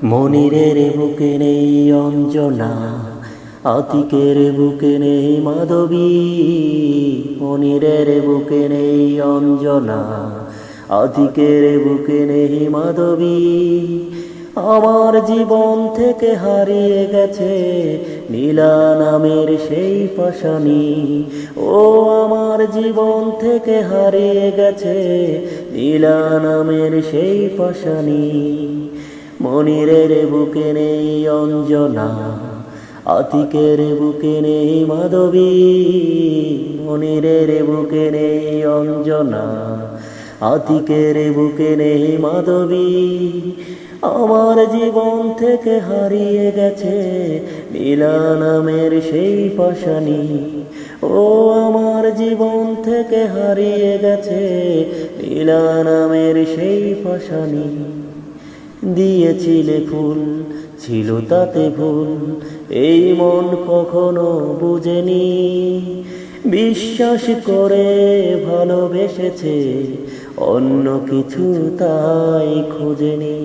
মনিরের বুকে নেই অঞ্জনা, আতিকের বুকে নেই মাধবী। মনিরের বুকে নেই অঞ্জনা, আতিকের বুকে নেই মাধবী। আমার জীবন থেকে হারিয়ে গেছে নীলা নামের সেই পাশানি। ও আমার জীবন থেকে হারিয়ে গেছে নীলা নামের সেই পাশানি। মনিরের বুকে নেই অঞ্জনা, আতিকের বুকে নেই মাধবী। মনিরের বুকে নেই অঞ্জনা, আতিকের বুকে নেই মাধবী। আমার জীবন থেকে হারিয়ে গেছে নীলা নামের সেই পাশানি। ও আমার জীবন থেকে হারিয়ে গেছে নীলা নামের সেই পাশানি। দিয়েছিলে ফুল, ছিল তাতে ভুল, এই মন কখনো বুঝেনি। বিশ্বাস করে ভালোবেসেছে, অন্য কিছু তাই খোঁজেনি।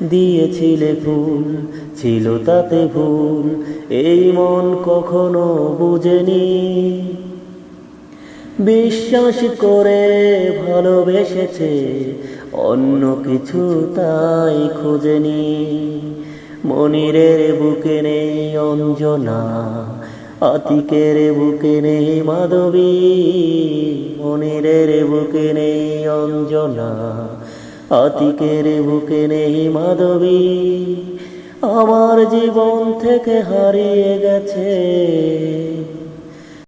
দিয়েছিলে ফুল, ছিল তাতে ভুল, এই মন কখনো বুঝেনি। বিশ্বাস করে ভালোবেসেছে, অন্য কিছু তাই খোঁজেনি। মনিরের বুকে নেই অঞ্জনা, আতিকের বুকে নেই মাধবী। মনিরের বুকে নেই অঞ্জনা, আতিকের বুকে নেই মাধবী। আমার জীবন থেকে হারিয়ে গেছে